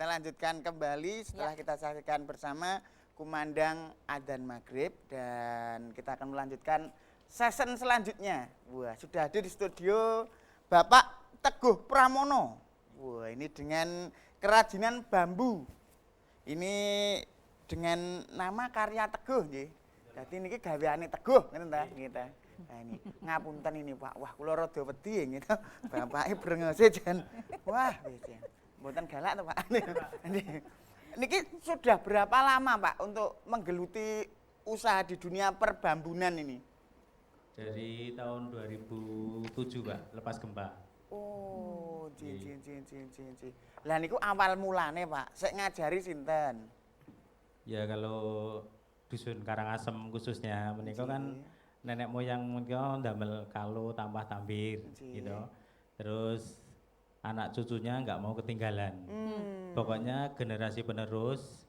kita lanjutkan kembali setelah kita saksikan bersama kumandang adzan maghrib dan kita akan melanjutkan season selanjutnya. Wah, sudah hadir di studio Bapak Teguh Pramono. Wah, ini dengan kerajinan bambu. Ini dengan nama karya Teguh nggih. Dadi niki gaweane Teguh ngeten ta nggih ta. Nah ini ngapunten ini Pak. Wah, kula rada wedi gitu. Bapake brengose jan. Wah, wis. Mboten galak to Pak. Niki sudah berapa lama Pak untuk menggeluti usaha di dunia perbambunan ini? Dari tahun 2007 Pak, lepas gempa. Oh, ji. Lah niku awal mulane Pak, sik ngajari sinten? Ya kalau dusun Karangasem khususnya menika kan nenek moyang menika ndamel kalo tambah tambir gitu. Terus anak cucunya nggak mau ketinggalan. Pokoknya generasi penerus,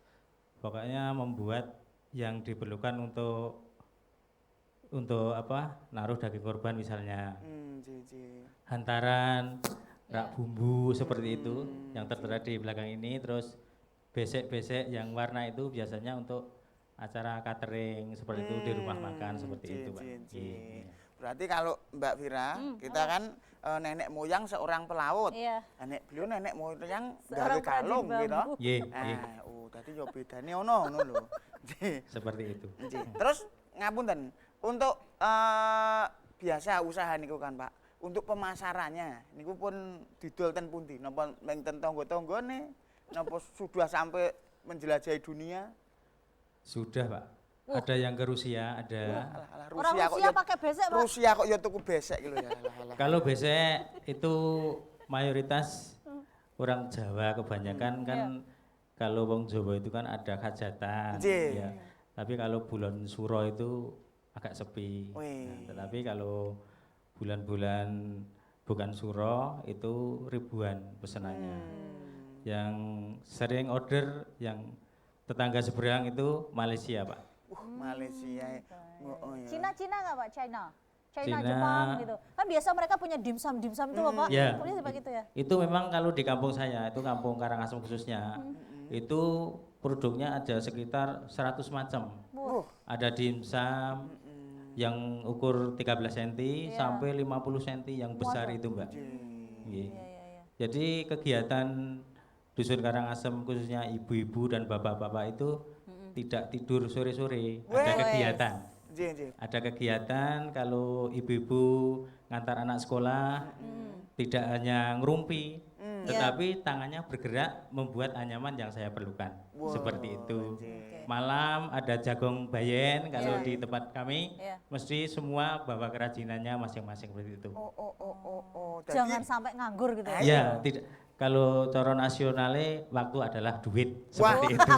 pokoknya membuat yang diperlukan untuk apa? Naruh daging korban misalnya. Hantaran, rak bumbu seperti itu yang tertera di belakang ini. Terus besek-besek yang warna itu biasanya untuk acara catering seperti itu di rumah makan seperti itu Pak. Berarti kalau Mbak Vira, kita kan nenek moyang seorang pelaut. Iya. Beliau nenek moyang Seorang gawe kalung perajin gitu. bambu. Nggih, Dadi yo bedane ngono lho. seperti itu. Terus ngapunten, untuk biasa usaha niku kan Pak, untuk pemasarannya niku pun didol ten pundi? Napa ning ten tangga-tanggane? Napa sudah sampai menjelajahi dunia? Sudah Pak. Ada yang ke Rusia, ada. Orang Rusia pakai besek Pak. Rusia kok ya tuku besek gitu ya. Kalau besek itu mayoritas orang Jawa kebanyakan kan kalau wong Jawa itu kan ada hajatan ya. Tapi kalau bulan Suro itu agak sepi. Nah, tetapi kalau bulan-bulan bukan Suro itu ribuan pesanannya. Yang sering order yang tetangga seberang itu Malaysia, Pak. Malaysia. Oh, ya. Cina nggak Pak? China, Jepang gitu. Kan biasa mereka punya dimsum itu loh Pak. Ya. Punya seperti itu ya. Itu memang kalau di kampung saya, itu kampung Karangasem khususnya, itu produknya ada sekitar 100 macam. Ada dimsum yang ukur 13 cm sampai 50 cm yang besar itu Mbak. Jadi kegiatan Dusun Karangasem khususnya ibu-ibu dan bapak-bapak itu tidak tidur sore-sore, ada kegiatan. Ada kegiatan kalau ibu-ibu ngantar anak sekolah tidak hanya ngerumpi, tetapi tangannya bergerak membuat anyaman yang saya perlukan. Seperti itu. Malam ada jagong bayen kalau di tempat kami mesti semua bawa kerajinannya masing-masing seperti itu. Jangan sampai nganggur gitu ya. Ya, tidak. Kalau cara nasionalnya waktu adalah duit seperti itu.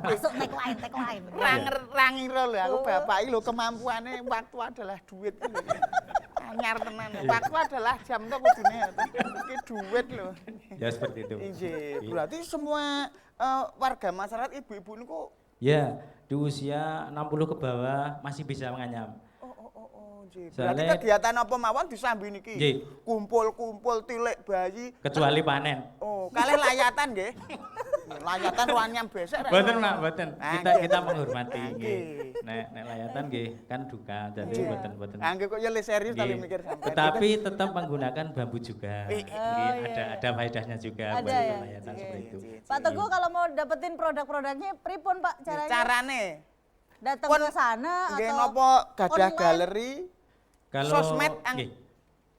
Masuk tagline. Rangira lho aku bapak iki lho kemampuane waktu adalah duit. Anyar tenan. Waktu adalah jam to kudune. Iki duit lho. Ya seperti itu. Berarti semua warga masyarakat ibu-ibu niku ya di usia 60 ke bawah masih bisa menganyam. Berarti kegiatan apa mawon disambi niki? Kumpul-kumpul tilik bayi. Kecuali panen. Oh, kalih layatan nggih. Layatan ruanyam besek rek. Mboten Mak, mboten. Kita menghormati nggih. Nek layatan nggih kan duka, jadi mboten. Nggih kok ya serius tadi mikir sampean. Tetapi tetap menggunakan bambu juga. Ada faedahnya juga buat layatan seperti itu. Pak Teguh kalau mau dapetin produk-produknya pripun Pak caranya? Carane datang ke sana atau napa gadah galeri? Kalau sosmed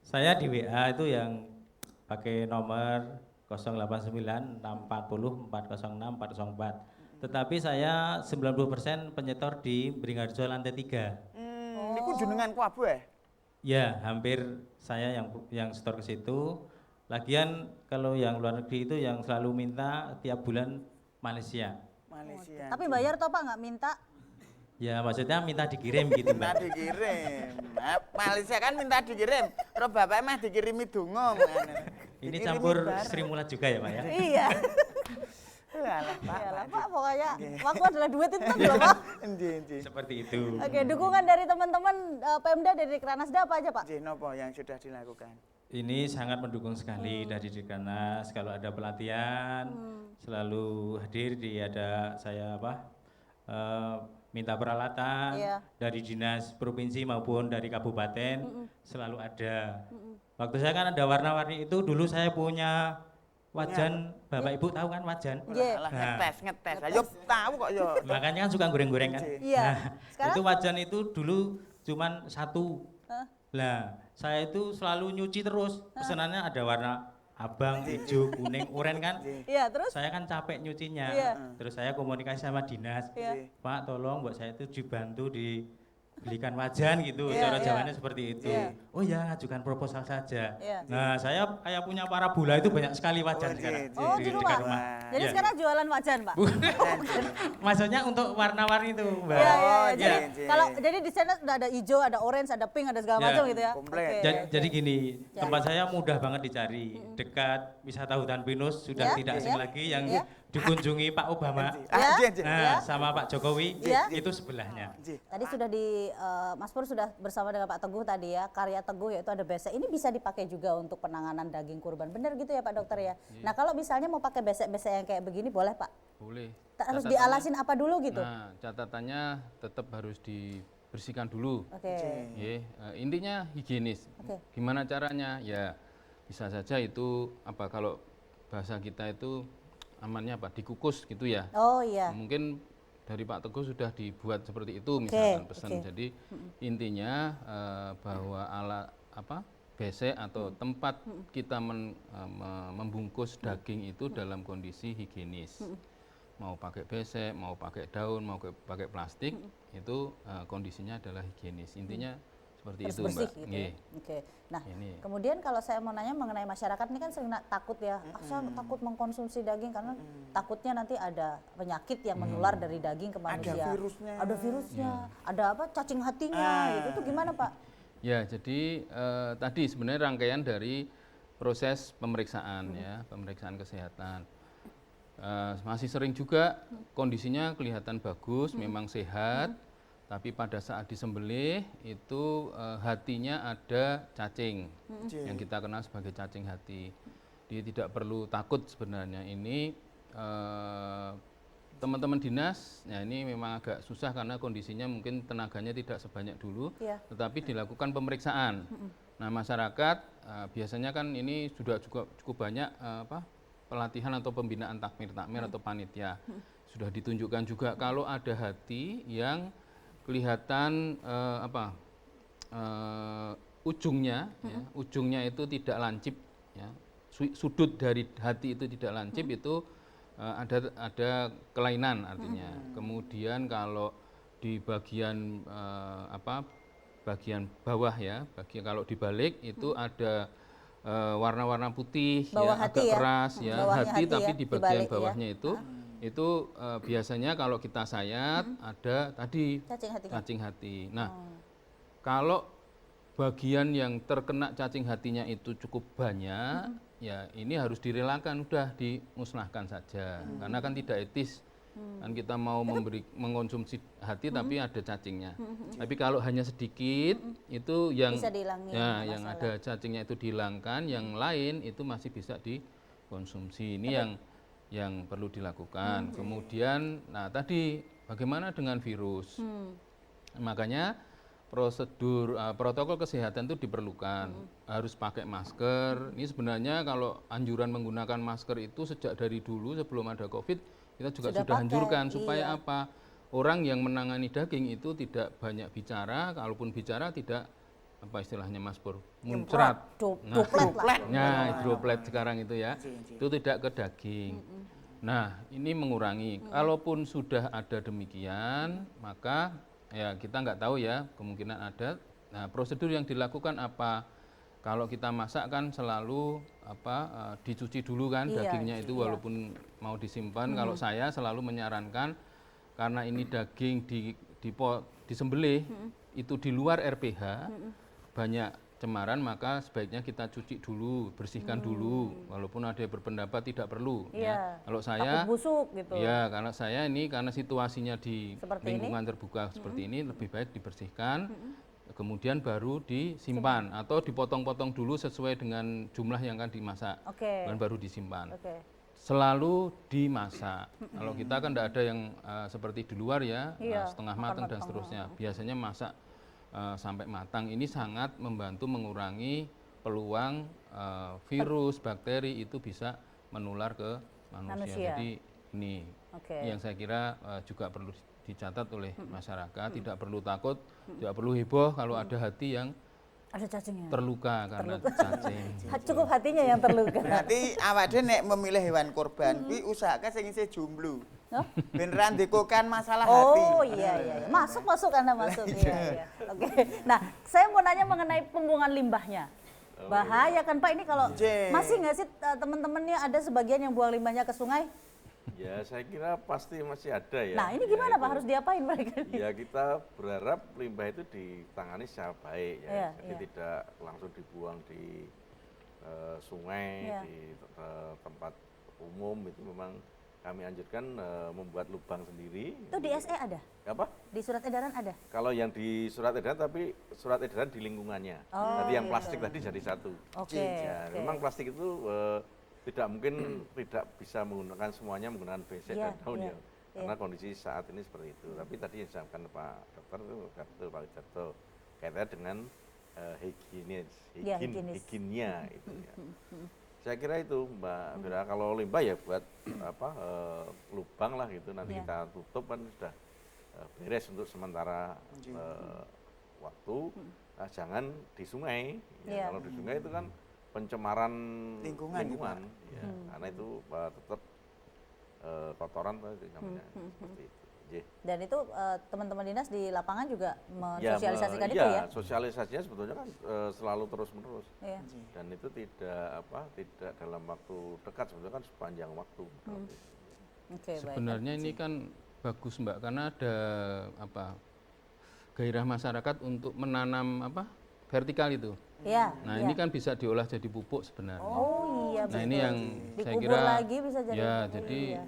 saya di WA itu yang pakai nomor 089 640 406 404. Tetapi saya 90% penyetor di Bringharjo lantai 3. Niku jenengan kabeh? Ya, hampir saya yang setor ke situ. Lagian kalau yang luar negeri itu yang selalu minta tiap bulan Malaysia. Tapi bayar toh Pak, nggak minta? Ya maksudnya minta dikirim gitu Mbak. Minta dikirim. Malaysia kan minta dikirim. Terus bapak mah dikirimi donga. Ini campur Sri Mulat juga ya Pak ya? Iya. Iyalah Pak, pokoknya waktu adalah duit itu loh Pak. Seperti itu. Oke, dukungan dari teman-teman Pemda dari Kranasda apa aja Pak? Napa yang sudah dilakukan? Ini sangat mendukung sekali dari Dekranasda. Kalau ada pelatihan, selalu hadir saya minta peralatan Iya. dari dinas provinsi maupun dari kabupaten, selalu ada. Waktu saya kan ada warna-warni itu, dulu saya punya wajan, Bapak Ibu tahu kan wajan? Iya. Alah, Nah. ngetes. Ayo tahu kok yo. Makanya kan suka goreng-goreng kan. Iya. Nah, Sekarang? itu wajan itu dulu cuman satu. Hah? Lah, saya itu selalu nyuci terus. Pesanannya ada warna abang, hijau, kuning, oranye kan. Iya, terus? Saya kan capek nyucinya. Iya. Terus saya komunikasi sama dinas. Iya. Pak, tolong buat saya itu dibantu dibelikan wajan gitu. Iya, Cara iya. Jawanya seperti itu. Iya. Oh ya, ajukan proposal saja. Iya. Nah, saya kayak punya parabola itu banyak sekali wajan sekarang. Oh, di rumah? dekat Jadi Iya. sekarang jualan wajan, Pak? Maksudnya untuk warna-warni itu, Mbak. Iya, iya, Oh, iya. Jadi iya. kalau jadi di sana udah ada hijau, ada orange, ada pink, ada segala Iya. macam gitu ya. Komplit. Oke, Jadi oke. gini, Ya. tempat saya mudah banget dicari. Dekat wisata hutan pinus, sudah Ya, tidak asing ya, lagi yang ya. dikunjungi Pak Obama. Ya. Anjir. Nah, Ya. sama Pak Jokowi, Ya. itu sebelahnya. Tadi sudah Mas Pur sudah bersama dengan Pak Teguh tadi ya, karya Teguh yaitu ada besek. Ini bisa dipakai juga untuk penanganan daging kurban. Benar gitu ya Pak Dokter ya? Nah kalau misalnya mau pakai besek-besek yang kayak begini boleh Pak? Boleh. Harus Catatannya- dialasin apa dulu gitu? Nah, catatannya tetap harus dibersihkan dulu. Oke. Ya, intinya higienis. Oke. Gimana caranya? Ya bisa saja itu kalau bahasa kita itu amannya dikukus gitu ya. Oh iya. Mungkin dari Pak Teguh sudah dibuat seperti itu misalkan pesan. oke. Jadi intinya bahwa besek atau tempat kita membungkus daging itu dalam kondisi higienis. Mau pakai besek, mau pakai daun, mau pakai plastik, itu kondisinya adalah higienis. Intinya seperti Harus itu, bersih Mbak. gitu Nggih. ya. Oke. Nah, Ini. kemudian kalau saya mau nanya mengenai masyarakat ini kan sering takut ya. Saya takut mengkonsumsi daging karena takutnya nanti ada penyakit yang menular dari daging ke manusia. virusnya. Ada virusnya. Ada cacing hatinya gitu. Itu gimana, Pak? Ya, jadi tadi sebenarnya rangkaian dari proses pemeriksaan ya, pemeriksaan kesehatan. Masih sering juga kondisinya kelihatan bagus, memang sehat, tapi pada saat disembelih itu hatinya ada cacing, yang kita kenal sebagai cacing hati. Dia tidak perlu takut sebenarnya ini teman-teman dinas, ya ini memang agak susah karena kondisinya mungkin tenaganya tidak sebanyak dulu, Iya. tetapi dilakukan pemeriksaan. Nah masyarakat biasanya kan ini sudah cukup banyak pelatihan atau pembinaan takmir atau panitia. Sudah ditunjukkan juga kalau ada hati yang kelihatan ujungnya, ujungnya itu tidak lancip, ya. Sudut dari hati itu tidak lancip itu ada kelainan artinya. Kemudian kalau di bagian bagian bawah ya, kalau dibalik itu ada warna-warna putih Bawah ya, hati agak ya. keras ya, Bawahnya hati hati tapi ya, di bagian dibalik ya. bawahnya itu biasanya kalau kita sayat ada tadi Cacing hatinya. cacing hati. Nah, kalau bagian yang terkena cacing hatinya itu cukup banyak, ya ini harus direlakan, udah dimusnahkan saja, karena kan tidak etis. Kan kita mau mengkonsumsi hati tapi ada cacingnya. Tapi kalau hanya sedikit itu yang Bisa dihilangin, ya, nggak yang masalah. ada cacingnya itu dihilangkan, yang lain itu masih bisa dikonsumsi. Ini yang perlu dilakukan. Kemudian nah tadi bagaimana dengan virus? Makanya prosedur protokol kesehatan itu diperlukan. Harus pakai masker. Ini sebenarnya kalau anjuran menggunakan masker itu sejak dari dulu sebelum ada Covid kita juga Sudah sudah pakai, anjurkan supaya iya. apa? Orang yang menangani daging itu tidak banyak bicara, kalaupun bicara tidak apa istilahnya Mas Pur, muncrat. Droplet lah. Nah, droplet sekarang itu ya. Itu tidak ke daging. Nah, ini mengurangi. Kalaupun sudah ada demikian, maka ya kita nggak tahu ya, kemungkinan ada. Nah, prosedur yang dilakukan apa? Kalau kita masak kan selalu dicuci dulu kan Iya, dagingnya itu iya. walaupun mau disimpan. Kalau saya selalu menyarankan karena ini daging disembelih itu di luar RPH banyak cemaran, maka sebaiknya kita cuci dulu, bersihkan dulu. Walaupun ada yang berpendapat tidak perlu. Iya. Ya. Kalau saya Takut busuk gitu. ya karena saya ini karena situasinya di Seperti lingkungan terbuka seperti ini lebih baik dibersihkan. kemudian baru disimpan atau dipotong-potong dulu sesuai dengan jumlah yang akan dimasak, Oke. dan baru disimpan. Oke. Selalu dimasak. Kalau kita kan tidak ada yang seperti di luar ya, Iya, setengah makan matang dan matang. seterusnya. Biasanya masak sampai matang. Ini sangat membantu mengurangi peluang virus, bakteri itu bisa menular ke manusia. Manusia. Jadi ini Oke. yang saya kira juga perlu dicatat oleh masyarakat. Tidak perlu takut, tidak perlu heboh kalau ada hati yang Ada cacingnya. terluka karena cacing. Cukup hatinya yang terluka. Berarti awak dhewe nek memilih hewan kurban kuwi usahakan sing isih jomblo. Hah? Beneran dikokan masalah hati. Oh iya. Masuk Anda masuk. Iya. Oke. Nah, saya mau nanya mengenai pembuangan limbahnya. Bahaya kan Pak ini kalau J. masih nggak sih teman-temannya ada sebagian yang buang limbahnya ke sungai? Ya, saya kira pasti masih ada ya. Nah, ini gimana Pak? Harus diapain mereka nih? Ya, kita berharap limbah itu ditangani secara baik ya. Iya, Jadi iya. tidak langsung dibuang di sungai, Iya. di tempat umum. Itu memang kami anjurkan membuat lubang sendiri. Itu di SE ada? Apa? Di surat edaran ada? Kalau yang di surat edaran, tapi surat edaran di lingkungannya. Oh, Jadi yang gitu. plastik tadi jadi satu. Oke. Ya, oke. memang plastik itu tidak mungkin tidak bisa menggunakan semuanya menggunakan besek Iya, dan daun iya, ya. Karena kondisi saat ini seperti itu. Tapi tadi yang disampaikan Pak Dokter itu betul Pak Wijarto kaitannya dengan Iya, higienis. higiennya itu ya. Saya kira itu Mbak Vira, kalau limbah ya buat lubang lah gitu, nanti Iya. kita tutup kan sudah beres untuk sementara waktu. Nah, jangan di sungai. Iya. Ya, kalau di sungai itu kan pencemaran Lingkungan, ya, karena itu tetap kotoran tadi namanya seperti itu. J. Dan itu teman-teman dinas di lapangan juga Ya, mensosialisasikan itu iya, ya? sosialisasinya sebetulnya kan selalu terus-menerus. Iya. Dan itu tidak dalam waktu dekat, sebetulnya kan sepanjang waktu. Oke, baik. Sebenarnya ini kan bagus Mbak karena ada gairah masyarakat untuk menanam vertikal itu. Iya. Nah, iya. ini kan bisa diolah jadi pupuk sebenarnya. Oh iya Nah, betul. ini yang saya Dikubur kira lagi bisa jadi ya, pupuk, jadi iya.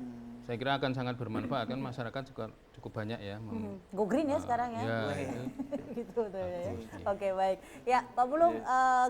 saya kira akan sangat bermanfaat kan masyarakat juga cukup banyak ya. Go green ya sekarang ya. Ya, itu. Gitu tuh ya. Oke baik. Ya Pak Pulung,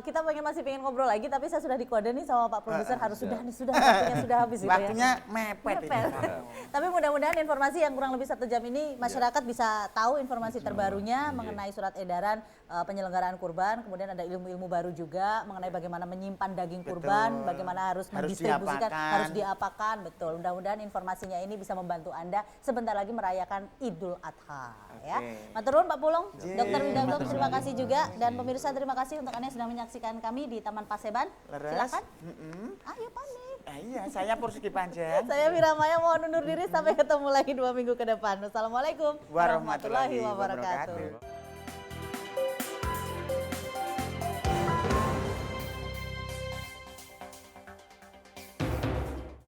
kita masih pengen ngobrol lagi tapi saya sudah dikode nih sama Pak Produser harus sudah waktunya sudah habis gitu ya. Waktunya mepet ini. Mepet. Tapi mudah-mudahan informasi yang kurang lebih 1 jam ini masyarakat bisa tahu informasi terbarunya mengenai surat edaran penyelenggaraan kurban, kemudian ada ilmu-ilmu baru juga mengenai bagaimana menyimpan daging kurban, Betul. bagaimana harus Harus mendistribusikan, diapakan. harus diapakan, betul. Mudah-mudahan informasinya ini bisa membantu Anda sebentar lagi merayakan Idul Adha ya. Matur nuwun Pak Pulung, Dr. Widanto terima kasih juga dan pemirsa terima kasih untuk Anda yang sudah menyaksikan kami di Taman Paseban. Leres. Silakan. Mm-mm. Ayo pamit. Iya, saya Persegi Panjen. Saya Mira Maya mohon undur diri sampai ketemu lagi 2 minggu ke depan. Wassalamualaikum Warahmatullahi wabarakatuh.